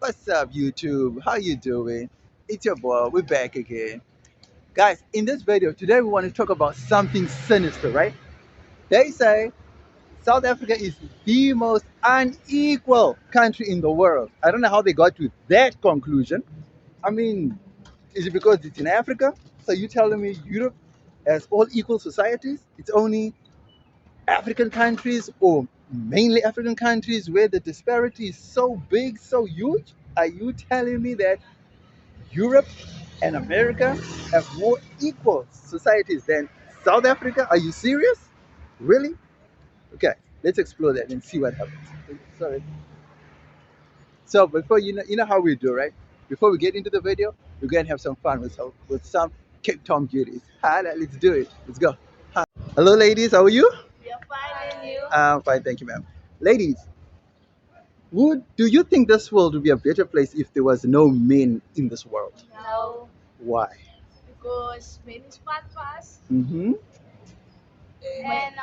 What's up, YouTube? How you doing? It's your boy. We're back again. Guys, in this video, today we want to talk about something sinister, right? They say South Africa is the most unequal country in the world. I don't know how they got to that conclusion. I mean, is it because it's in Africa? So you telling me Europe has all equal societies? It's only African countries or mainly African countries where the disparity is so big, so huge? Are you telling me that Europe and America have more equal societies than South Africa? Are you serious? Really? Okay, let's explore that and see what happens. Sorry. So before you know how we do, right? Before we get into the video, we're gonna have some fun with some Cape Town beauties. Hi, let's do it. Let's go. Hi. Hello, ladies. How are you? We are fine, and you? I'm fine, thank you, ma'am. Ladies, would do you think this world would be a better place if there was no men in this world? No, Why? because men is fun for us, Mm-hmm. and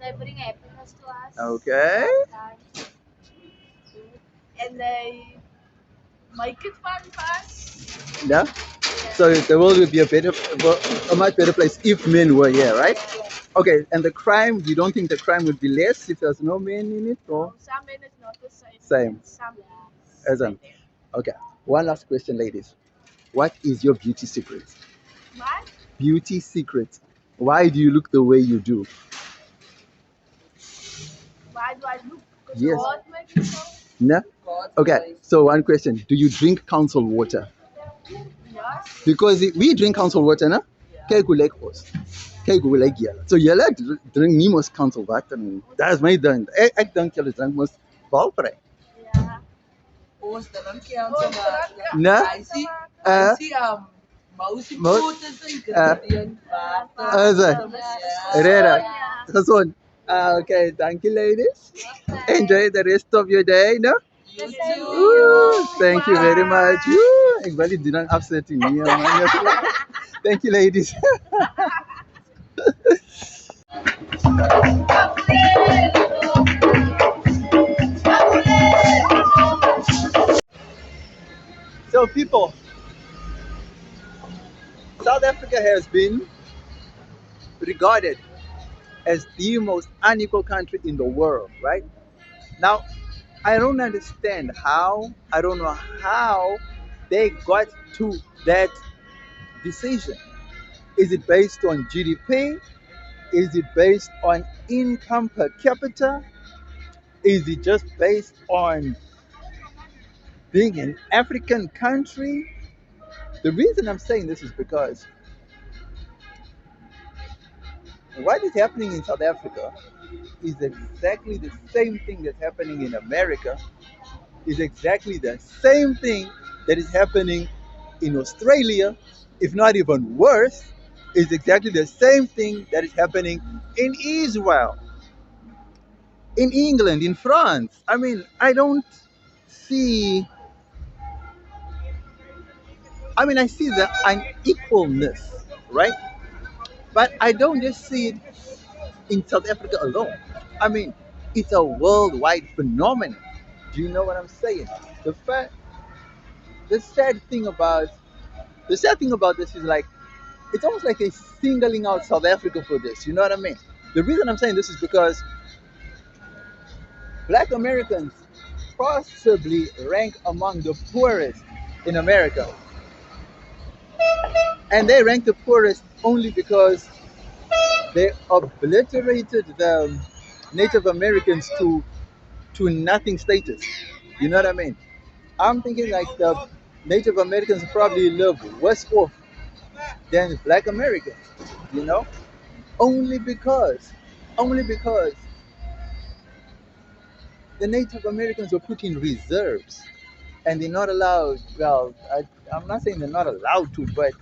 they bring happiness to us. Okay. Sometimes. And they make it fun for us. Yeah. So the world would be a much better place if men were here, right? Okay. And the crime, you don't think the crime would be less if there's no men in it, or Some men is not the same. same? Some As in, okay. One last question, ladies. What is your beauty secret? What? Beauty secret. Why do you look the way you do? Why do I look? Because Yes. God made me so. No? Okay. So one question. Do you drink council water? Yes. Because we drink council water, no? Kyk hoe lyk ons. Kyk hoe lyk julle. So julle drink nie mos council water nie. Dis my ding. Ek dink julle drink mos Valvry. Yeah. Ons drink council water. No? I see mouse Mo- food is ingredient water. Is it? Yeah. Rera. Yeah. Gesond. Okay, thank you, ladies. Enjoy the rest of your day, no? You Ooh, too. thank you very much. Ooh, ek wil nie doen aan afsetting nie, man. Thank you, ladies. So, people, South Africa has been regarded as the most unequal country in the world, right? Now, I don't understand how, I don't know how they got to that decision. Is it based on GDP? Is it based on income per capita? Is it just based on being an African country? The reason I'm saying this is because what is happening in South Africa is exactly the same thing that's happening in America, is exactly the same thing that is happening in Australia, if not even worse, is exactly the same thing that is happening in Israel, in England, in France. I mean, see, I see the unequalness, right? But I don't just see it in South Africa alone. I mean, it's a worldwide phenomenon. Do you know what I'm saying? The fact, the sad thing about the sad thing about this is like it's almost like they're singling out South Africa for this. You know what I mean? The reason I'm saying this is because Black Americans possibly rank among the poorest in America, and they rank the poorest only because they obliterated the Native Americans to nothing status. You know what I mean? I'm thinking like the Native Americans probably live worse off than Black Americans. You know, only because, only because the Native Americans were put in reserves, and they're not allowed. Well, I'm not saying they're not allowed to, but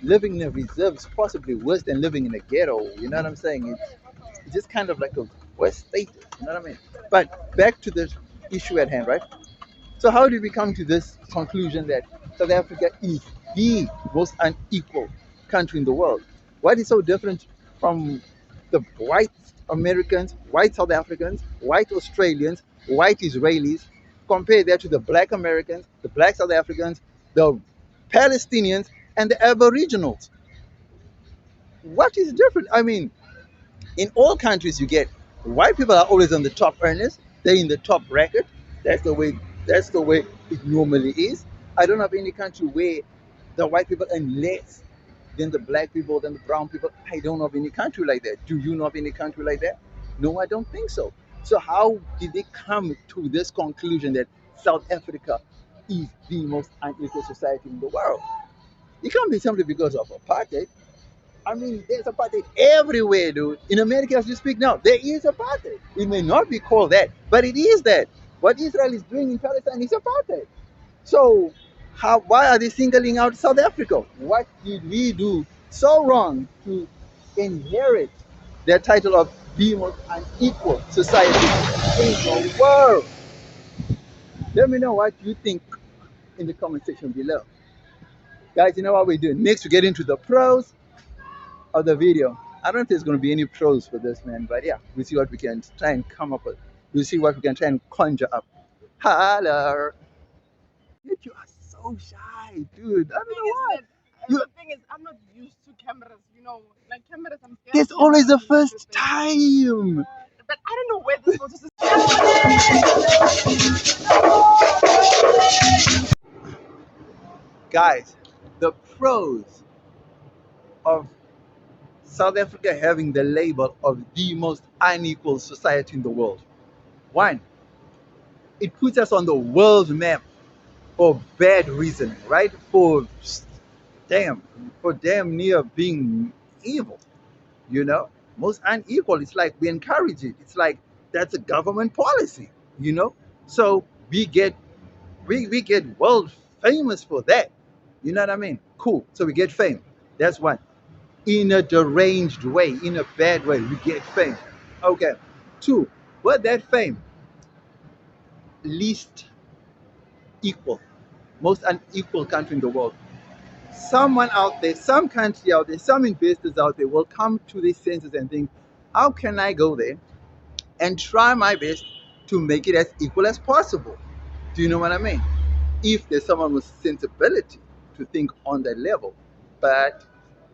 living in a reserve is possibly worse than living in a ghetto. You know what I'm saying? It's just kind of like a worse status. You know what I mean? But back to the issue at hand, right? So how did we come to this conclusion that South Africa is the most unequal country in the world? What is so different from the white Americans, white South Africans, white Australians, white Israelis, compare that to the black Americans, the black South Africans, the Palestinians, and the Aboriginals. What is different? I mean, in all countries you get white people are always on the top earners. They're in the top bracket. That's the way. That's the way it normally is. I don't have any country where the white people earn less than the black people, than the brown people. I don't know of any country like that. Do you know of any country like that? No, I don't think so. So how did they come to this conclusion that South Africa is the most unequal society in the world? It can't be simply because of apartheid. I mean, there's apartheid everywhere, dude. In America, as you speak now, there is apartheid. It may not be called that, but it is that. What Israel is doing in Palestine is apartheid. So, why are they singling out South Africa? What did we do so wrong to inherit the title of the most unequal society in the world? Let me know what you think in the comment section below. Guys, you know what we're doing? Next, we get into the pros of the video. I don't know if there's going to be any pros for this, man, but yeah, we'll see what we can try and come up with. We'll see what we can try and conjure up. Hello. You are so shy, dude. I don't know why. The thing is, I'm not used to cameras, like cameras, I'm scared. It's always the first time. But I don't know where this photo is. Guys, the pros of South Africa having the label of the most unequal society in the world. One, it puts us on the world map for bad reason, right? Damn, for damn near being evil, you know? Most unequal. It's like we encourage it. It's like that's a government policy, you know? So we get world famous for that. You know what I mean? Cool. So we get fame. That's one. In a deranged way, in a bad way, we get fame. Okay. Two, but that fame, least equal, most unequal country in the world. Someone out there, some country out there, some investors out there will come to these senses and think, how can I go there and try my best to make it as equal as possible? Do you know what I mean? If there's someone with sensibility to think on that level. But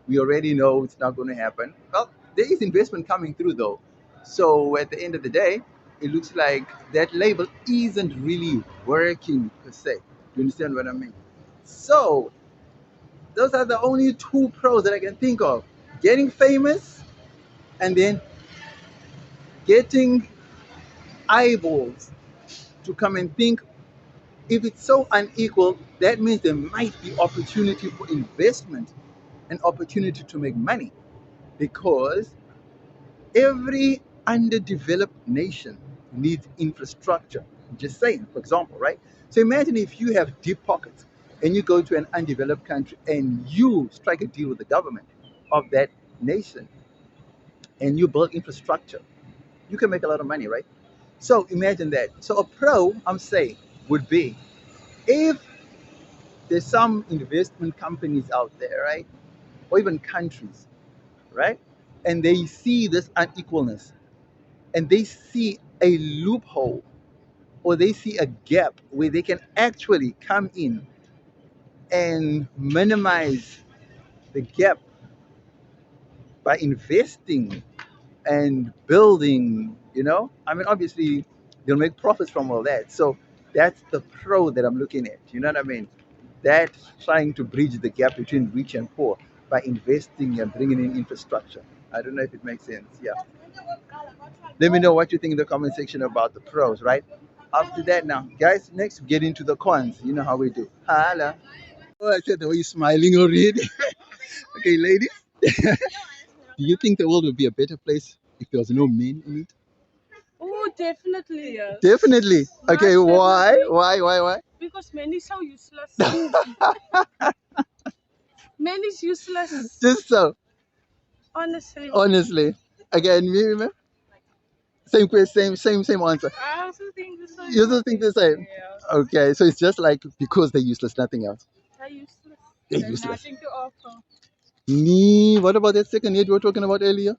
we already know it's not going to happen. Well, there is investment coming through though. So at the end of the day, it looks like that label isn't really working per se. You understand what I mean? So those are the only two pros that I can think of. Getting famous and then getting eyeballs to come and think. If it's so unequal, that means there might be opportunity for investment and opportunity to make money, because every underdeveloped nation needs infrastructure. Just saying, for example, right? So imagine if you have deep pockets and you go to an undeveloped country and you strike a deal with the government of that nation and you build infrastructure, you can make a lot of money, right? So imagine that. So a pro, I'm saying, would be if there's some investment companies out there, right? Or even countries, right? And they see this unequalness and they see a loophole or they see a gap where they can actually come in and minimize the gap by investing and building, you know? I mean, obviously, they'll make profits from all that. So that's the pro that I'm looking at. You know what I mean? That trying to bridge the gap between rich and poor by investing and bringing in infrastructure. I don't know if it makes sense. Yeah. Let me know what you think in the comment section about the pros, right? After that, now, guys, next we get into the cons. You know how we do. Holla. Oh, I said the way you're smiling already. Okay, ladies. Do you think the world would be a better place if there was no men in it? Oh, definitely. Yes. Definitely. Okay, Most why? definitely. Why? Because men is so useless. Men is useless. Just so, Honestly. honestly. Again, me, man. Same question, same answer. I also think this is You also think the same? Yeah. Okay, so it's just like because they're useless, nothing else. They're useless. They're There's useless. nothing to offer. Nee, what about that second yet you were talking about earlier?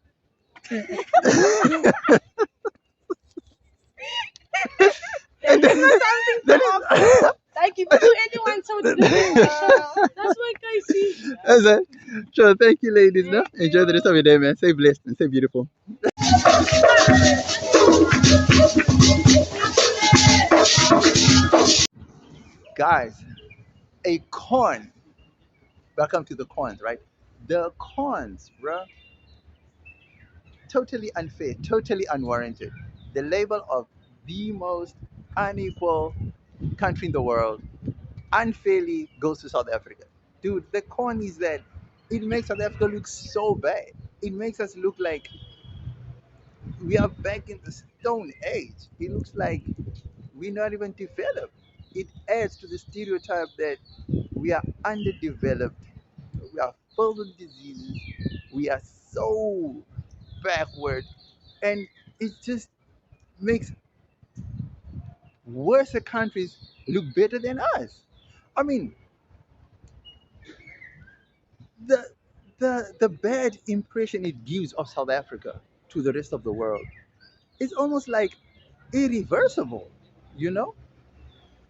And It's then, not something to that offer. is, Like if you do anyone so special, that's what I see. that's it. Sure, thank you, ladies. No? Thank Enjoy the rest of you. your day, man. Stay blessed and stay beautiful. Guys, a corn. Welcome to the corns, right? The corns, bruh, totally unfair, totally unwarranted. The label of the most unequal country in the world unfairly goes to South Africa. Dude, the corn is that it makes South Africa look so bad. It makes us look like we are back in the Stone Age. It looks like we're not even developed. It adds to the stereotype that we are underdeveloped, we are filled with diseases, we are so backward, and it just makes worse countries look better than us. I mean, the the bad impression it gives of South Africa to the rest of the world is almost like irreversible. You know,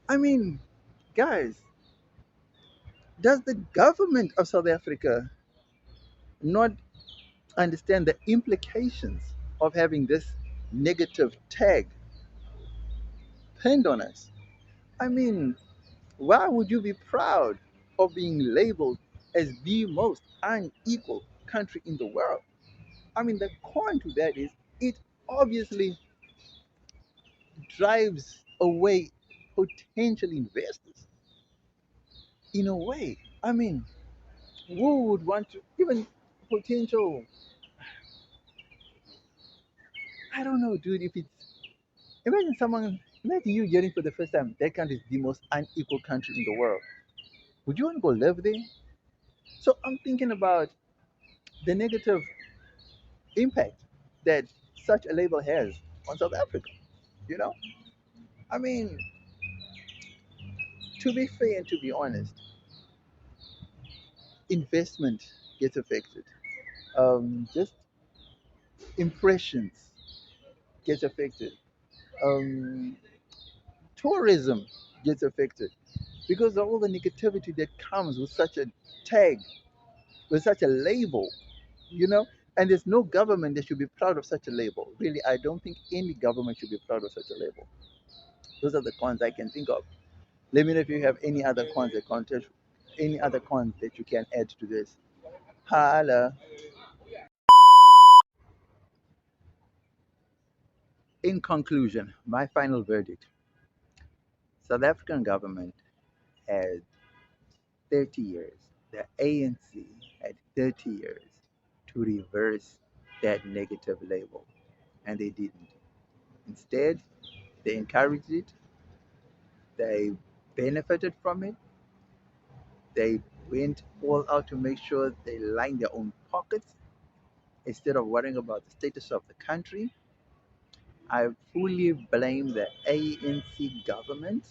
I mean, guys, does the government of South Africa not understand the implications of having this negative tag pinned on us? I mean, why would you be proud of being labeled as the most unequal country in the world? I mean, the con to that is it obviously drives away potential investors in a way. I mean, who would want to, even potential, I don't know, dude, if it's, imagine someone, imagine you hearing for the first time that country is the most unequal country in the world. Would you want to go live there? So I'm thinking about the negative impact that such a label has on South Africa. You know, I mean, to be fair and to be honest, investment gets affected. Just impressions gets affected. Um, tourism gets affected because of all the negativity that comes with such a tag, with such a label. You know, and there's no government that should be proud of such a label. Really, I don't think any government should be proud of such a label. Those are the cons I can think of. Let me know if you have any other cons that contest, any other cons that you can add to this. Holla. In conclusion, my final verdict: South African government had 30 years. The ANC had 30 years to reverse that negative label, and they didn't. Instead, they encouraged it. They benefited from it. They went all out to make sure they line their own pockets instead of worrying about the status of the country. I fully blame the ANC government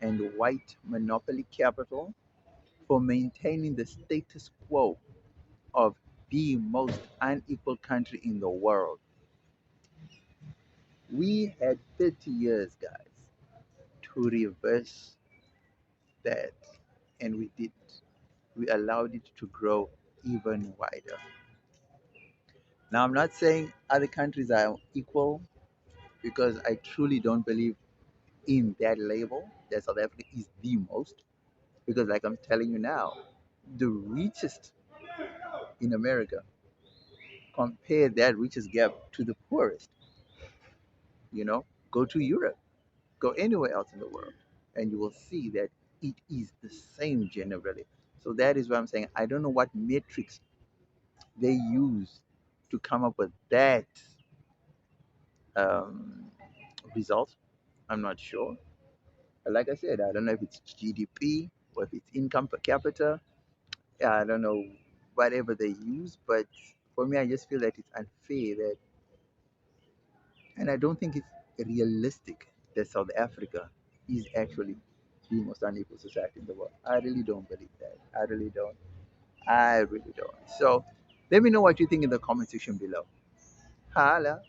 and white monopoly capital for maintaining the status quo of the most unequal country in the world. We had 30 years, guys, to reverse that, and we didn't. We allowed it to grow even wider. Now, I'm not saying other countries are equal because I truly don't believe in that label that South Africa is the most. Because, like I'm telling you now, the richest in America compare that richest gap to the poorest. You know, go to Europe, go anywhere else in the world, and you will see that it is the same generally. So that is why I'm saying I don't know what metrics they use to come up with that um, result. I'm not sure. Like I said, I don't know if it's GDP or if it's income per capita. I don't know whatever they use, but for me, I just feel that it's unfair that, and I don't think it's realistic that South Africa is actually the most unequal society in the world. I really don't believe that. I really don't. I really don't. So let me know what you think in the comment section below. Holla.